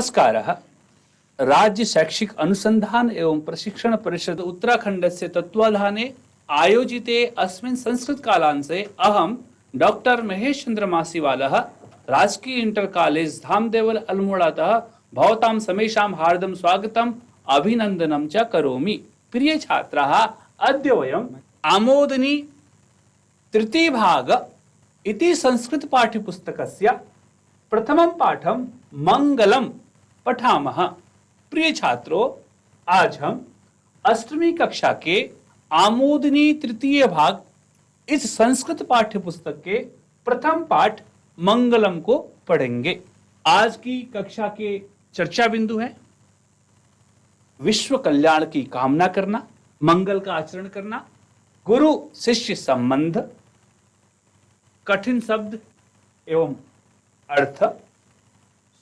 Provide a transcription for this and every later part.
नमस्कारः। राज्य शैक्षिक अनुसंधान एवं प्रशिक्षण परिषद उत्तराखण्डस्य तत्त्वाधाने आयोजिते अस्मिन् संस्कृतकालांशे अहं डॉक्टर महेश चंद्र मासीवालः राजकीय इंटर कॉलेज धामदेवल अल्मोड़ातः भवतां समेषां हार्दं स्वागतम् अभिनन्दनं च करोमि। प्रिय छात्राः, अद्य वयम् आमोदनी तृतीय भाग इति संस्कृत पाठ्यपुस्तकस्य प्रथमं पाठं मंगलम पठामः। प्रिय छात्रों, आज हम अष्टमी कक्षा के आमोदनी तृतीय भाग इस संस्कृत पाठ्यपुस्तक के प्रथम पाठ मंगलम को पढ़ेंगे। आज की कक्षा के चर्चा बिंदु है विश्व कल्याण की कामना करना, मंगल का आचरण करना, गुरु शिष्य संबंध, कठिन शब्द एवं अर्थ,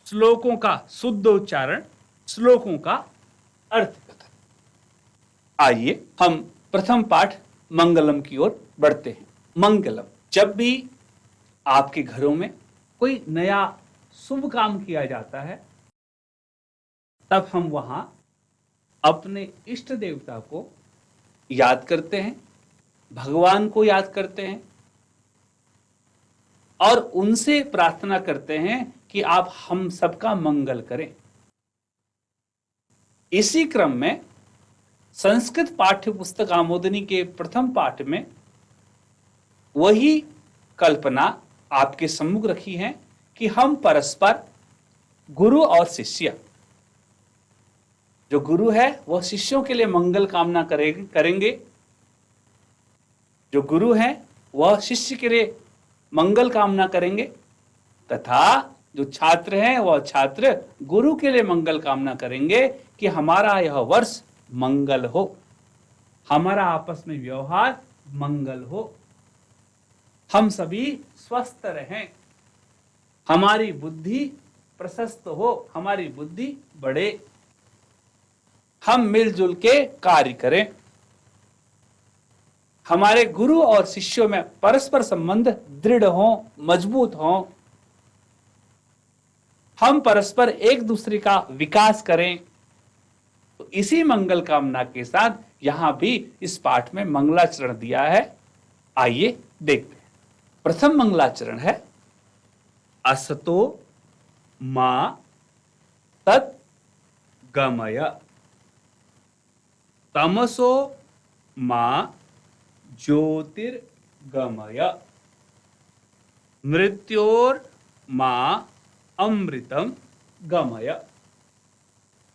श्लोकों का शुद्ध उच्चारण, श्लोकों का अर्थ कथन। आइए हम प्रथम पाठ मंगलम की ओर बढ़ते हैं। मंगलम, जब भी आपके घरों में कोई नया शुभ काम किया जाता है तब हम वहां अपने इष्ट देवता को याद करते हैं, भगवान को याद करते हैं और उनसे प्रार्थना करते हैं कि आप हम सबका मंगल करें। इसी क्रम में संस्कृत पाठ्य पुस्तक आमोदनी के प्रथम पाठ में वही कल्पना आपके सम्मुख रखी है कि हम परस्पर गुरु और शिष्य, जो गुरु है वह शिष्यों के लिए मंगल कामना करेंगे, जो गुरु है वह शिष्य के लिए मंगल कामना करेंगे तथा जो छात्र हैं वह छात्र गुरु के लिए मंगल कामना करेंगे कि हमारा यह वर्ष मंगल हो, हमारा आपस में व्यवहार मंगल हो, हम सभी स्वस्थ रहें, हमारी बुद्धि प्रशस्त हो, हमारी बुद्धि बढ़े, हम मिलजुल के कार्य करें, हमारे गुरु और शिष्यों में परस्पर संबंध दृढ़ हो, मजबूत हो, हम परस्पर एक दूसरे का विकास करें। तो इसी मंगल कामना के साथ यहां भी इस पाठ में मंगलाचरण दिया है। आइए देखते हैं। प्रथम मंगलाचरण है असतो मा तत् गमय, तमसो मा ज्योतिर्गमय, मृत्योर्मा अमृतम गमय।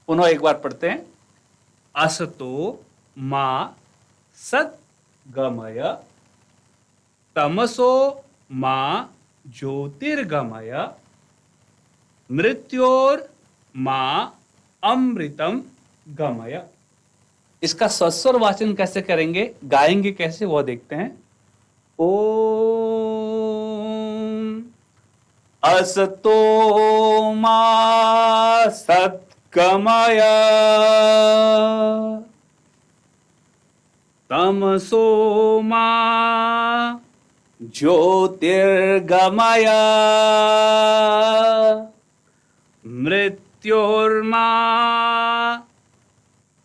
पुनः एक बार पढ़ते हैं। असतो मा सत् गमय, तमसो मा ज्योतिर्गमय, मृत्योर्मा अमृतम गमय। इसका सस्वर वाचन कैसे करेंगे, गाएंगे कैसे, वो देखते हैं। ओम असतो मा सत्गमय, तमसो मा ज्योतिर्गमय, मृत्योर्मा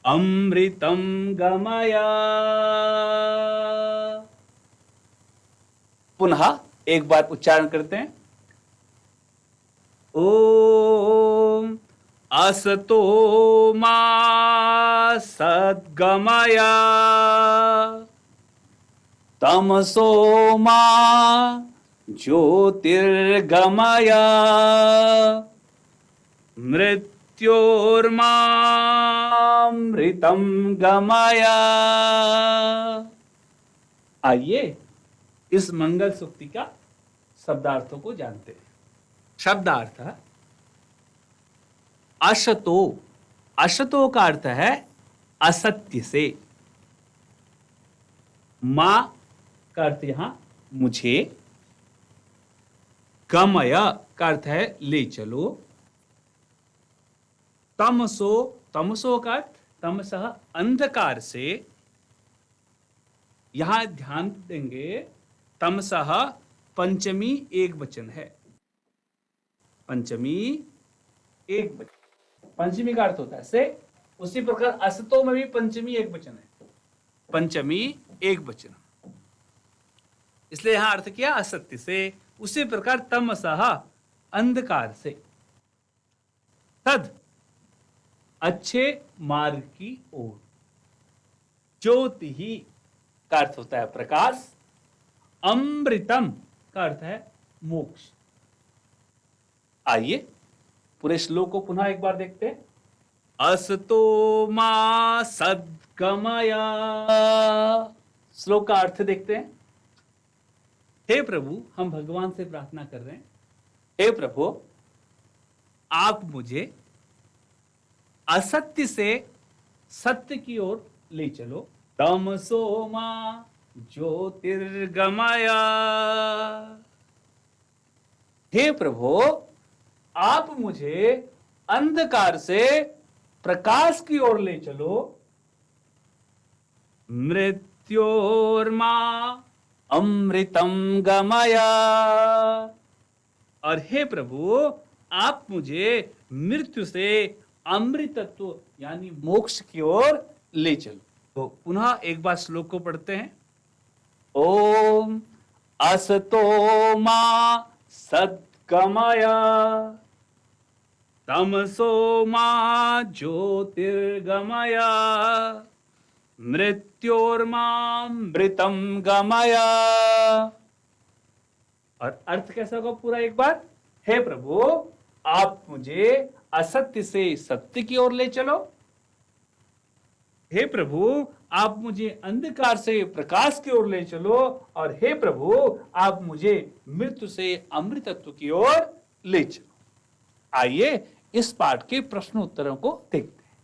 अमृतम गमय। पुनः एक बार उच्चारण करते हैं। ओम असतो मा सद्गमय, तमसो मा ज्योतिर्गमय, मृत्योर्मामृतम गमय। आइए इस मंगल सूक्ति का शब्दार्थों को जानते हैं। शब्दार्थ असतो, असतो का अर्थ है असत्य से, मां का अर्थ यहां मुझे, गमय का अर्थ है ले चलो, तमसो, तमसो का अर्थ तमसः अंधकार से, यहां ध्यान देंगे तमसः पंचमी एक वचन है, पंचमी एक वचन। पंचमी का अर्थ होता है से। उसी प्रकार असतो में भी पंचमी एक वचन है, पंचमी एक वचन, इसलिए यहां अर्थ किया असत्य से। उसी प्रकार तमसः अंधकार से, तद अच्छे मार्ग की ओर, ज्योति ही का अर्थ होता है प्रकाश, अमृतम का अर्थ है मोक्ष। आइए पूरे श्लोक को पुनः एक बार देखते हैं। असतो मा सद्गमय, श्लोक का अर्थ देखते हैं। हे प्रभु, हम भगवान से प्रार्थना कर रहे हैं, हे प्रभु आप मुझे असत्य से सत्य की ओर ले चलो। तमसो मा ज्योतिर्गमय, हे प्रभु आप मुझे अंधकार से प्रकाश की ओर ले चलो। मृत्योर्मा अमृतम गमय, और हे प्रभु आप मुझे मृत्यु से अमृतत्व यानी मोक्ष की ओर ले चलो। तो पुनः एक बार श्लोक को पढ़ते हैं। ओम असतो मा सद्गमय, तमसो मा ज्योतिर्गमय, मृत्योर्मामृतम गमय। और अर्थ कैसा होगा पूरा एक बार। हे प्रभु आप मुझे असत्य से सत्य की ओर ले चलो। हे प्रभु आप मुझे अंधकार से प्रकाश की ओर ले चलो। और हे प्रभु आप मुझे मृत्यु से अमृतत्व की ओर ले चलो। आइए इस पाठ के प्रश्न उत्तरों को देखते हैं।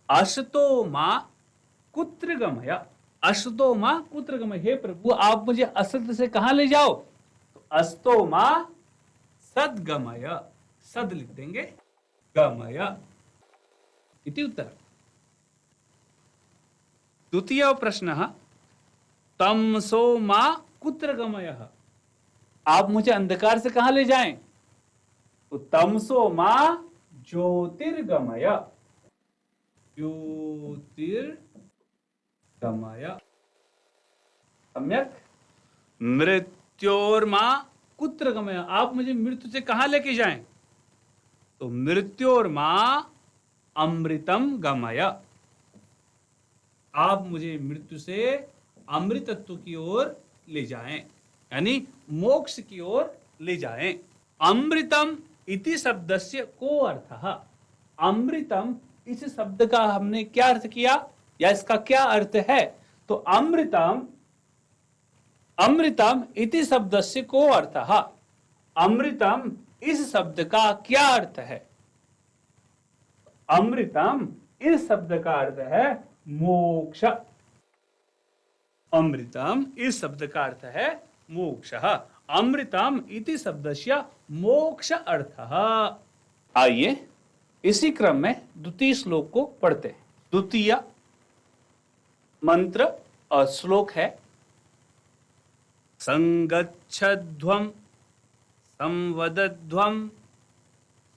असतो मां कुत्र गमय, असतो मां कुत्र गमय, हे प्रभु आप मुझे असत्य से कहां ले जाओ। तो असतो मां सद्गमय, सद लिख देंगे, गमय इति उत्तर। द्वितीय प्रश्न, तमसो मा कुत्र गमय, आप मुझे अंधकार से कहां ले जाएं। तो तमसो मा ज्योतिर्गमय, ज्योतिर्गमय सम्यक। मृत्योर्मा कुत्र गमय, आप मुझे मृत्यु से कहां लेके जाएं। तो मृत्योर्मा अमृतम गमय, आप मुझे मृत्यु से अमृतत्व की ओर ले जाएं, यानी मोक्ष की ओर ले जाएं। अमृतम इति शब्दस्य को अर्थः, अमृतम इस शब्द का हमने क्या अर्थ किया या इसका क्या अर्थ है। तो अमृतम, अमृतम इति शब्दस्य को अर्थः, अमृतम इस शब्द का क्या अर्थ है। अमृतम इस शब्द का अर्थ है मोक्ष। अमृतम इस शब्द का अर्थ है मोक्ष। अमृतम इति शब्दस्य मोक्ष अर्थः। आइए इसी क्रम में द्वितीय श्लोक को पढ़ते हैं। द्वितीय मंत्र और श्लोक है, संगच्छध्वं संवदध्वं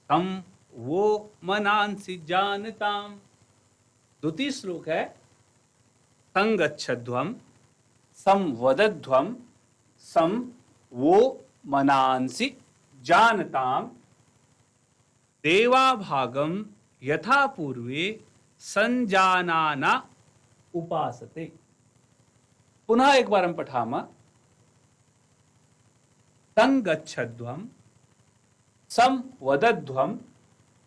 सं वो मनांसि जानताम। द्वितीय श्लोक है, संगच्छध्वं संवदध्वं सं वो मनांसि जानताम, देवाभागम यथा पूर्वे संजानाना उपासते। पुनः एक बार हम पठामः। संगच्छध्वं संवदध्वं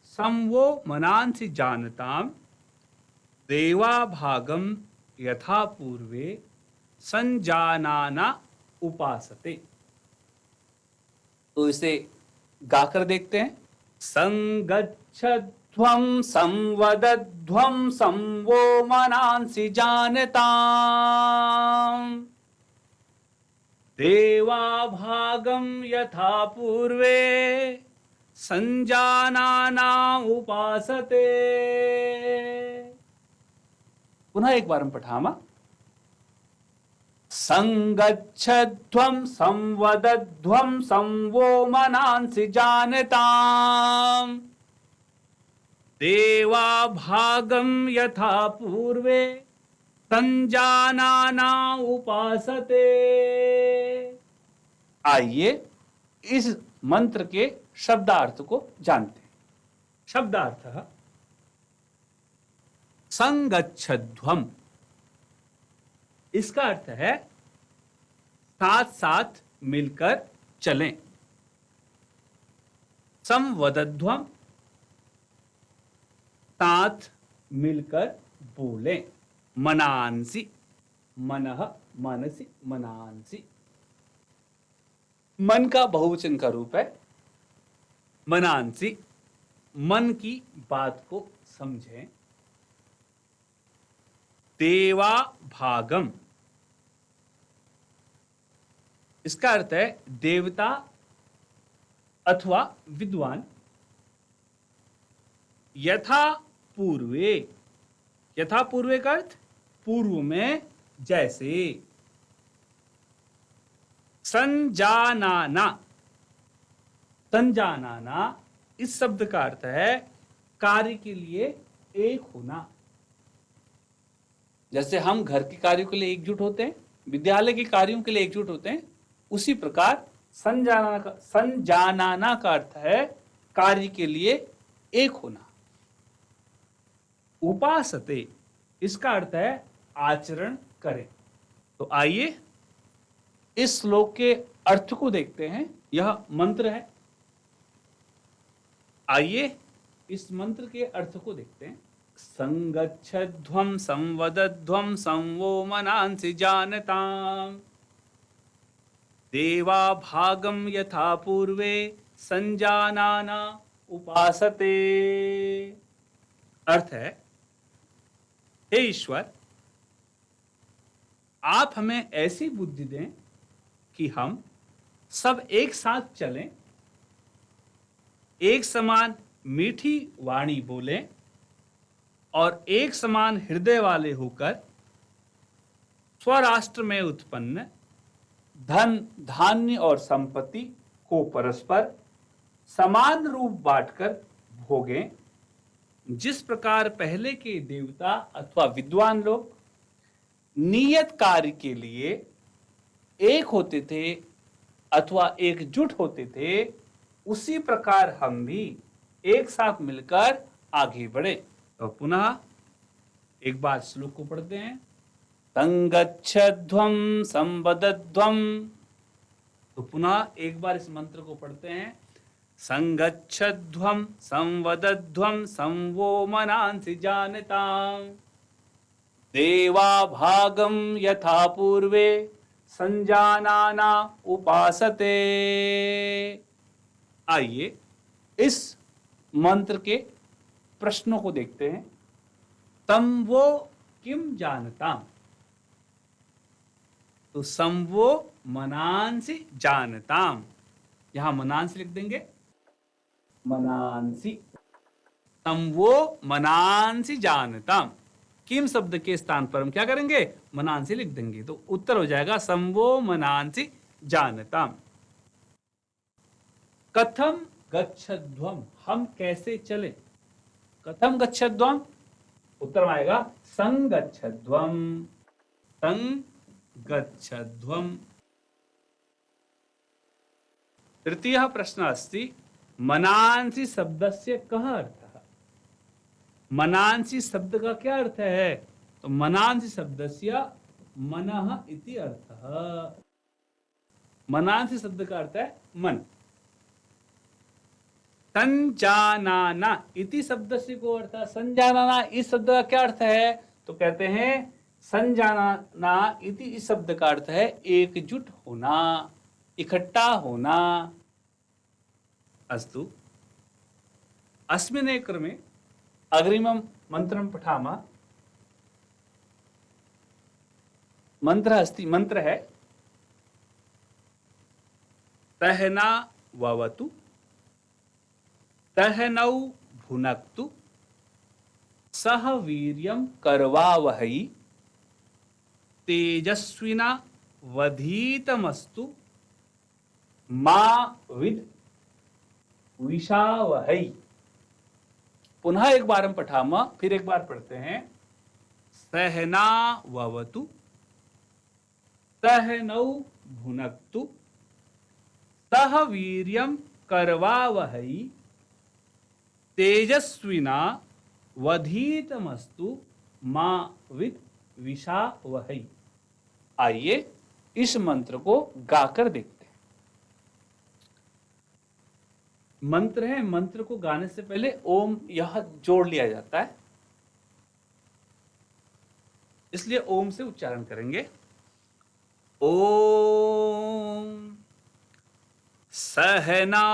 सं वो मनांसि जानताम, देवाभागम यथा पूर्वे संजानाना उपासते। तो इसे गाकर देखते हैं। संगच्छध्वं संवदध्वं सं वो मनांसि जानताम, देवाभागं यथा पूर्वे संजानाना उपासते। पुनः एक बार हम पठामः। संगच्छध्वं संवदध्वं सं वो मनांसि जानताम, देवा भागम यथा पूर्वे संजानाना उपासते। आइए इस मंत्र के शब्दार्थ को जानते हैं। शब्दार्थ संगच्छध्वम, इसका अर्थ है साथ साथ मिलकर चलें। संवदध्वम, साथ मिलकर बोलें। मनांसि, मनः मनसि मनांसि, मन का बहुवचन का रूप है। मनांसि, मन की बात को समझें। देवा भागम, इसका अर्थ है देवता अथवा विद्वान। यथा पूर्वे, यथा पूर्वे का अर्थ पूर्व में जैसे। संजानाना, संजानाना इस शब्द का अर्थ है कार्य के लिए एक होना। जैसे हम घर के कार्यों के लिए एकजुट होते हैं, विद्यालय के कार्यों के लिए एकजुट होते हैं, उसी प्रकार संजानाना का अर्थ है कार्य के लिए एक होना। उपासते, इसका अर्थ है आचरण करें। तो आइए इस श्लोक के अर्थ को देखते हैं। यह मंत्र है। आइए इस मंत्र के अर्थ को देखते हैं। संगच्छध्वं संवदध्वं संवो मनांसि जानताम्, देवा भागम यथा पूर्वे संजानाना उपासते। अर्थ है, हे ईश्वर, आप हमें ऐसी बुद्धि दें कि हम सब एक साथ चलें, एक समान मीठी वाणी बोलें और एक समान हृदय वाले होकर स्वराष्ट्र में उत्पन्न धन धान्य और संपत्ति को परस्पर समान रूप बांटकर भोगें। जिस प्रकार पहले के देवता अथवा विद्वान लोग नियत कार्य के लिए एक होते थे अथवा एकजुट होते थे, उसी प्रकार हम भी एक साथ मिलकर आगे बढ़े। तो पुनः एक बार श्लोक को पढ़ते हैं। संगच्छध्वं संवदध्वं, तो पुनः एक बार इस मंत्र को पढ़ते हैं। संगच्छध्वं संवदध्वं संवो मनांसि जानताम्, देवा भागम यथा पूर्वे संजानाना उपासते। आइए इस मंत्र के प्रश्नों को देखते हैं। संवो किम जानताम्, तो संवो मनांसि जानताम्, यहां मनांसि लिख देंगे। मनांसि, संवो मनांसि जानताम्, किम शब्द के स्थान पर हम क्या करेंगे? मनांसि लिख देंगे। तो उत्तर हो जाएगा संवो मनांसि जानताम्। कथम गच्छध्वम, हम कैसे चले? कथम गच्छध्वम, उत्तर में आएगा संगच्छध्वम। संगच्छध्वम। तृतीयः प्रश्नः अस्ति, मनांसि शब्दस्य कः अर्थः? मनांसि शब्द का क्या अर्थ है? तो मनांसि शब्दस्य मनः इति अर्थः। मनांसि शब्द का अर्थ है मन। संजानाना इति शब्द से को अर्थ, संजानाना इस शब्द का क्या अर्थ है? तो कहते हैं संजानाना इति इस शब्द का अर्थ है एकजुट होना, इकट्ठा होना। अस्तु, अस्मिन् क्रमे अग्रिमं मंत्रं पठामः। मंत्र है सहना ववतु सहनौ भुनक्तु सह वीर्यं करवावहै तेजस्विना वधीतमस्तु मा विद्विषावहै। पुनः एक बार हम पठामः, फिर एक बार पढ़ते हैं। सहना ववतु सहनौ भुनक्तु सह वीर्यं करवावहै तेजस्विना वधीतमस्तु मा विद्विषावहै। आइए इस मंत्र को गाकर देखते हैं। मंत्र है, मंत्र को गाने से पहले ओम यह जोड़ लिया जाता है, इसलिए ओम से उच्चारण करेंगे। ओम सहनाववतु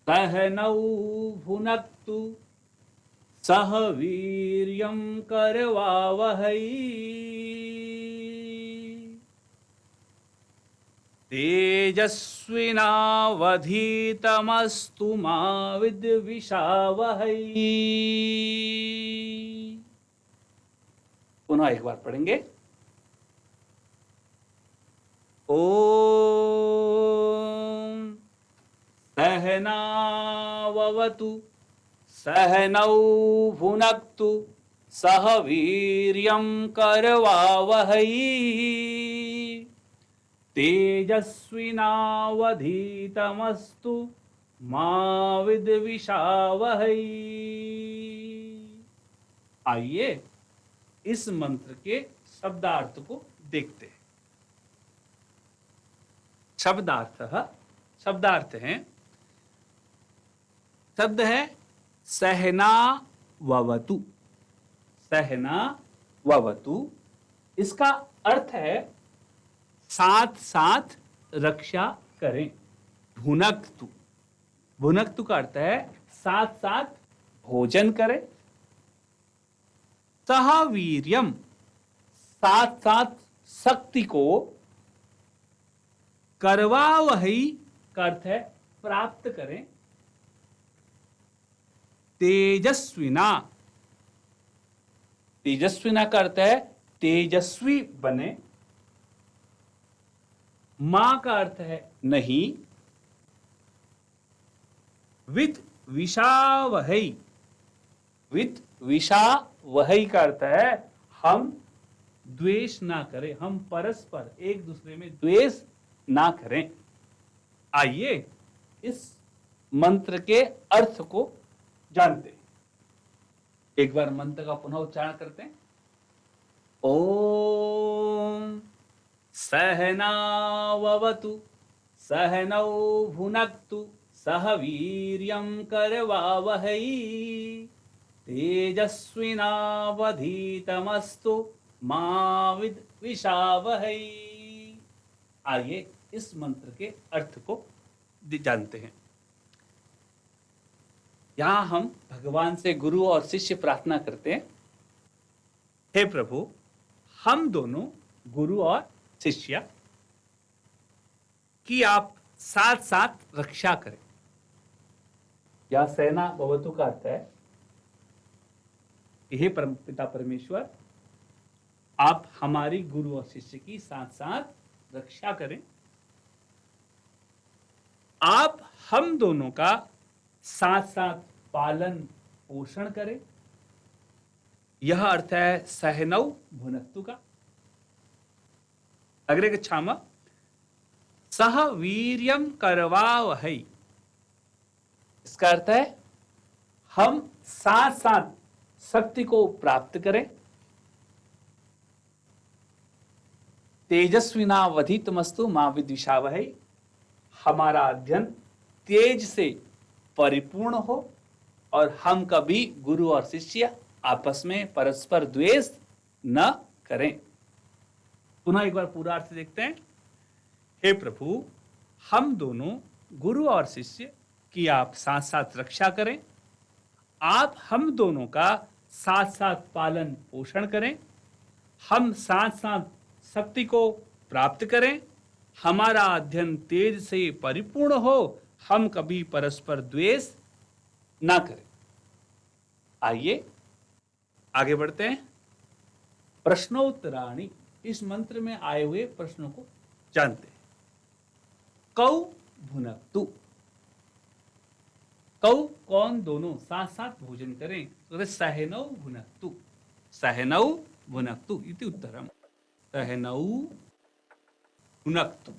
सहनौ भुनक्तु सह वीर्यं करवावहै तेजस्विनावधीतमस्तु मा विद्विषावहै। पुनः एक बार पढ़ेंगे। ओम सहनाववतु सहनौ भुनक्तु सह वीर्यं करवावहै तेजस्विनावधीतमस्तु मा विद्विषावहै। आइए इस मंत्र के शब्दार्थ को देखते हैं। शब्दार्थ है, शब्द है सहना ववतु। सहना ववतु, इसका अर्थ है साथ साथ रक्षा करें। भुनक्तु, भुनक्तु का अर्थ है साथ साथ भोजन करें। सह वीर्यम, साथ साथ शक्ति को। करवावहै का अर्थ है प्राप्त करें। तेजस्विना, तेजस्विना का अर्थ है तेजस्वी बने। मां का अर्थ है नहीं। विद्विषावहै, विद्विषावहै का अर्थ है हम द्वेष ना करें, हम परस्पर एक दूसरे में द्वेष ना करें। आइए इस मंत्र के अर्थ को जानते हैं। एक बार मंत्र का पुनः उच्चारण करते हैं। ओम सहनाववतु सहनौ भुनक्तु सह वीर्यं करवावहै तेजस्विनावधीतमस्तु मा विद्विषावहै। आइए इस मंत्र के अर्थ को जानते हैं। यहां हम भगवान से गुरु और शिष्य प्रार्थना करते हैं, हे प्रभु हम दोनों गुरु और शिष्य की आप साथ साथ रक्षा करें। यह सेना भवतु का अर्थ है हे परम पिता परमेश्वर, आप हमारी गुरु और शिष्य की साथ साथ रक्षा करें। आप हम दोनों का साथ साथ पालन पोषण करें। यह अर्थ है सहनौ भुनक्तु का। अग्रे गच्छामः। सह वीर्यं करवावहै, इसका अर्थ है हम साथ साथ शक्ति को प्राप्त करें। तेजस्विनावधीतमस्तु मा विद्विषावहै, हमारा अध्ययन तेज से परिपूर्ण हो और हम कभी गुरु और शिष्य आपस में परस्पर द्वेष न करें। पुनः एक बार पूरा अर्थ देखते हैं। हे प्रभु हम दोनों गुरु और शिष्य की आप साथ साथ रक्षा करें। आप हम दोनों का साथ साथ पालन पोषण करें। हम साथ साथ शक्ति को प्राप्त करें। हमारा अध्ययन तेज से परिपूर्ण हो, हम कभी परस्पर द्वेष ना करें। आइए आगे बढ़ते हैं। प्रश्नोत्तराणि, इस मंत्र में आए हुए प्रश्नों को जानते हैं। कौ भुनक्तु, कौ कौन दोनों साथ साथ भोजन करें, तो सहनौ भुनक्तु, सहनौ भुनक्तु इति उत्तरम। सहनौ भुनक्तु।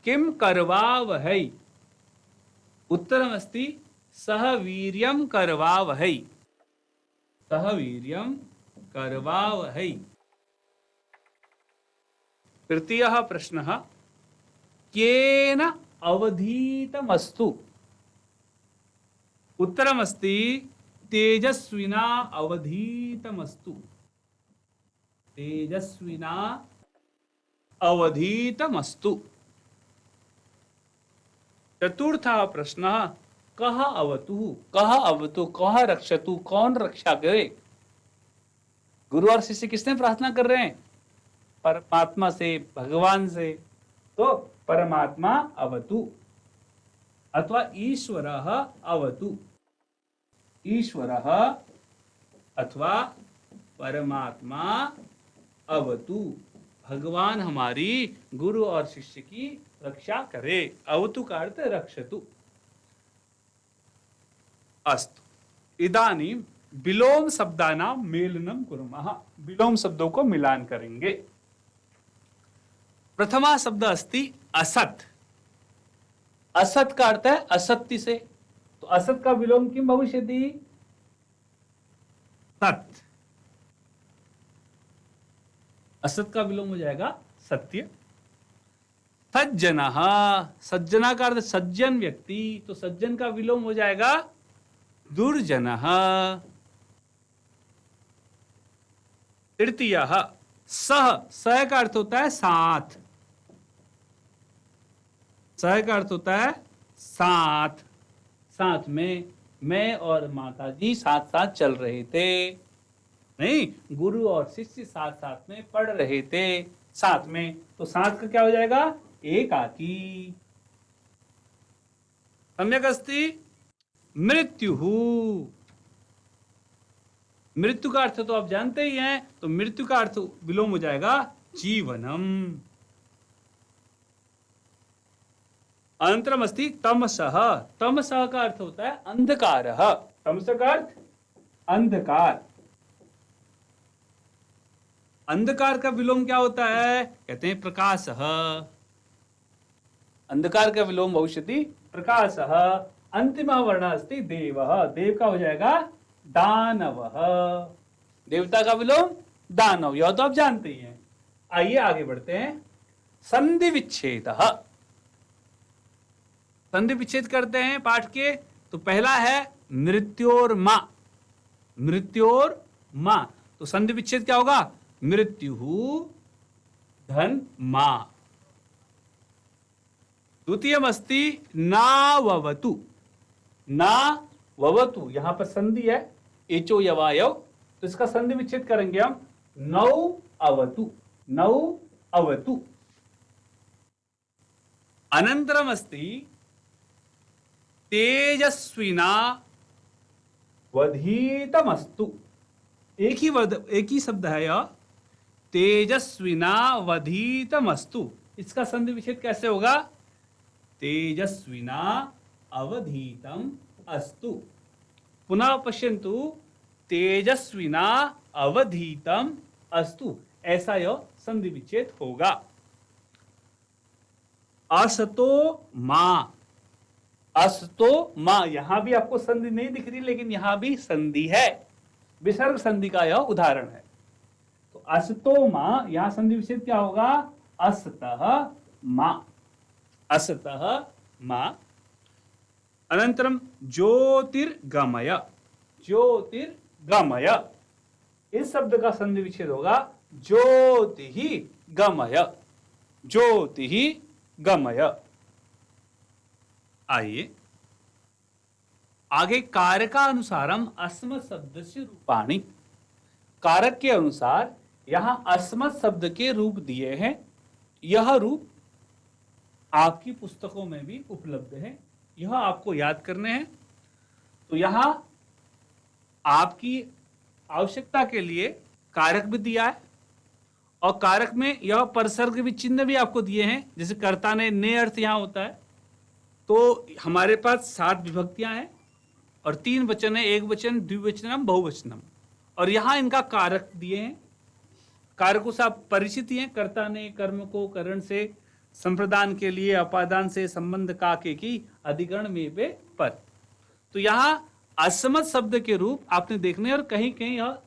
किम करवावहै, उत्तरमस्ति सह वीर्यं करवावहै, सह वीर्यं करवावहै। तृतीयः प्रश्नः केन अवधीतमस्तु, उत्तरमस्ति तेजस्विना अवधीतमस्तु, तेजस्विना अवधीतमस्तु। चतुर्थः प्रश्नः कः अवतु, कः अवतु, कः रक्षतु, कौन रक्षा करे। गुरु और शिष्य किसने प्रार्थना कर रहे हैं, परमात्मा से, भगवान से, तो परमात्मा अवतु अथवा ईश्वरः अवतु, ईश्वरः अथवा परमात्मा अवतु, भगवान हमारी गुरु और शिष्य की रक्षा करे। अवतु का अर्थ रक्षतु। अस्तु, इदानीं विलोम शब्दानां मेलनं कुर्मः, विलोम शब्दों को मिलान करेंगे। प्रथमा शब्द अस्ति असत्, असत् का अर्थ है असत्य से, तो असत का विलोम किम भविष्यति, सत्, असत का विलोम हो जाएगा सत्य। सज्जनः, सज्जना का अर्थ सज्जन व्यक्ति, तो सज्जन का विलोम हो जाएगा दुर्जनः। तृतीयः सह, सह का अर्थ होता है साथ, सह का अर्थ होता है साथ, साथ में, मैं और माता जी साथ साथ चल रहे थे, नहीं, गुरु और शिष्य साथ साथ में पढ़ रहे थे, साथ में, तो साथ का क्या हो जाएगा, एकाकी। सम्यक् अस्ति। मृत्युः, मृत्यु का अर्थ तो आप जानते ही हैं, तो मृत्यु का अर्थ विलोम हो जाएगा जीवनम। अनंतरम अस्ति तमसः, तमसः का अर्थ होता है अंधकारः, तमसः का अर्थ अंधकार। अंधकार का विलोम क्या होता है, कहते हैं प्रकाशः, अंधकार का विलोम भविष्यति प्रकाशः। अंतिमः वर्णः अस्ति देवः, देव का हो जाएगा दानवः, देवता का विलोम दानव, यह तो आप जानते ही हैं। आइए आगे बढ़ते हैं। संधि विच्छेदः, संधि विच्छेद करते हैं पाठ के, तो पहला है मृत्योर्मा, मृत्योर्मा, तो संधि विच्छेद क्या होगा, मृत्यु धन मा। द्वितीयमस्ति नाववतु, ना ववतु, यहां पर संधि है एचो यवायव, तो इसका संधि विच्छेद करेंगे हम नौ अवतु, नौ अवतु। अनंतरम अस्ति तेजस्विना वधीतमस्तु, एक ही शब्द है यह, तेजस्विना वधीतमस्तु, इसका संधि विच्छेद कैसे होगा, तेजस्विना अवधीतम अस्तु। पुनः पश्यन्तु, तेजस्विना अवधीतम अस्तु, ऐसा यह संधि विच्छेद होगा। असतो मां, असतो मां, यहां भी आपको संधि नहीं दिख रही, लेकिन यहां भी संधि है, विसर्ग संधि का यह उदाहरण है। तो असतो मां, यहां संधि विच्छेद क्या होगा, असतः मां, असतः मां। अनंतरम ज्योतिर्गमय, ज्योतिर्गमय, इस शब्द का संधि विच्छेद होगा ज्योतिहि गमय, ज्योतिहि गमय। आइए आगे, कारकानुसारम अस्मत् शब्द से रूपाणि, कारक के अनुसार यहां अस्मत् शब्द के रूप दिए हैं। यह रूप आपकी पुस्तकों में भी उपलब्ध है, यह आपको याद करने हैं। तो यहां आपकी आवश्यकता के लिए कारक भी दिया है, और कारक में यह परसर्ग भी चिन्ह भी आपको दिए हैं, जैसे कर्ता ने अर्थ यहां होता है, तो हमारे पास 7 विभक्तियां हैं और 3 वचन है, एक वचन, द्विवचनम, बहुवचनम। और यहां इनका कारक दिए हैं। कारकों से आप परिचित ही हैं। कर्ता ने कर्म को करण से, संप्रदान के लिए, अपादान से, संबंध का के की, अधिकरण में पे पर। तो यहां असमत शब्द के रूप आपने देखने, और कहीं कहीं यह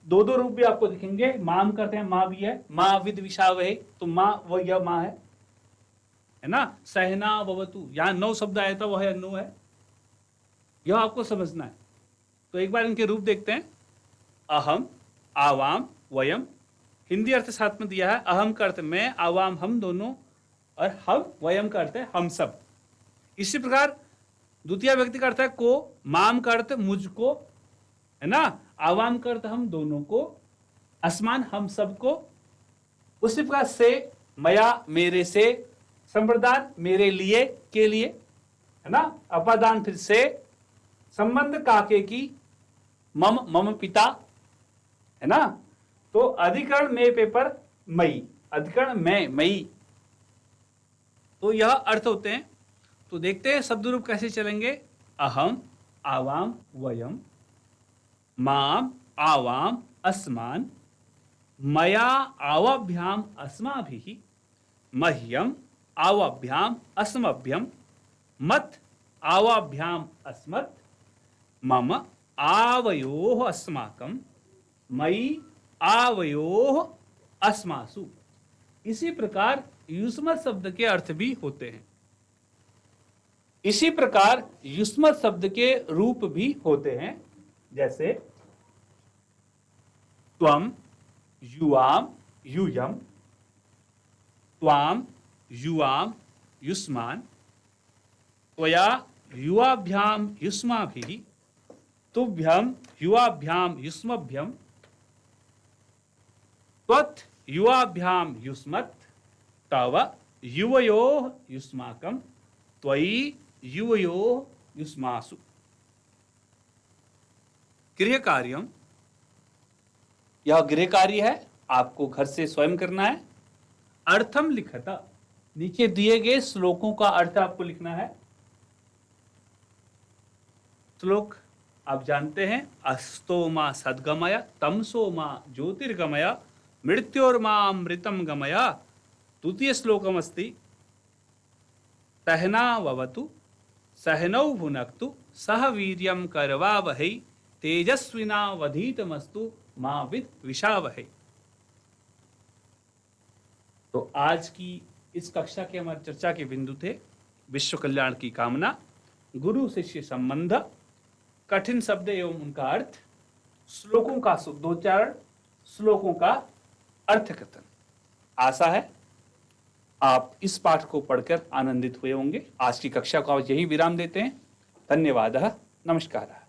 2 रूप भी आपको दिखेंगे। माम करते हैं, माँ भी है, माँ विद विषावहे, तो माँ वो यह माँ है ना। सहना ववतु, यहां 9 शब्द आया था, वह अनु है। यह आपको समझना है। तो एक बार इनके रूप देखते हैं। अहम, आवाम, वयम। हिंदी अर्थ साथ में दिया है। अहम का अर्थ मैं, आवाम हम दोनों, और हम, वयम का अर्थ है हम सब। इसी प्रकार द्वितीय व्यक्ति का अर्थ है को, माम का अर्थ मुझको, है ना, आवाम का अर्थ हम दोनों को, असमान हम सबको। उसी प्रकार से, मया मेरे से, संप्रदान मेरे लिए, के लिए, है ना, अपादान फिर से, संबंध काके की, मम मम पिता, है ना। तो अधिकरण में पेपर मई, अधिकरण में मई। तो यह अर्थ होते हैं। तो देखते हैं शब्द रूप कैसे चलेंगे। अहम, आवाम, वयम, माम, आवाम, अस्मान, मया आवाभ्याम अस्माभिः, मह्यम आवाभ्याम अस्मभ्यम, मत आवाभ्याम अस्मत्, मम आवयोः अस्माकं, मयि आवयोः अस्मासु। इसी प्रकार युष्मत् शब्द के अर्थ भी होते हैं। इसी प्रकार युष्मत् शब्द के रूप भी होते हैं। जैसे त्वम, युवाम, यूयम, त्वाम, युवाम, युष्मान, त्वया युवाभ्याम युष्माभिः, तुभ्यम युवाभ्याम युष्मभ्यम, त्वत् युवाभ्याम युष्मत्, तव युवयोः युष्माकं, त्वयि युवयोः युष्मासु। गृह कार्यम, यह गृह कार्य है, आपको घर से स्वयं करना है। अर्थम लिखता, नीचे दिए गए श्लोकों का अर्थ आपको लिखना है। श्लोक आप जानते हैं। अस्तो मा सद्गमय, तमसो मा ज्योतिर्गमय, मृत्योर्मा अमृतम गमय। द्वितीय श्लोकम अस्ति सहनाववतु सहनौ भुनक्तु सह वीर्यं करवावहै तेजस्विनावधीतमस्तु मा विद्विषावहै। तो आज की इस कक्षा के हमारी चर्चा के बिंदु थे विश्व कल्याण की कामना, गुरु शिष्य संबंध, कठिन शब्द एवं उनका अर्थ, श्लोकों का शुद्धोच्चारण, श्लोकों का अर्थ कथन। आशा है आप इस पाठ को पढ़कर आनंदित हुए होंगे। आज की कक्षा को यही विराम देते हैं। धन्यवाद। नमस्कार।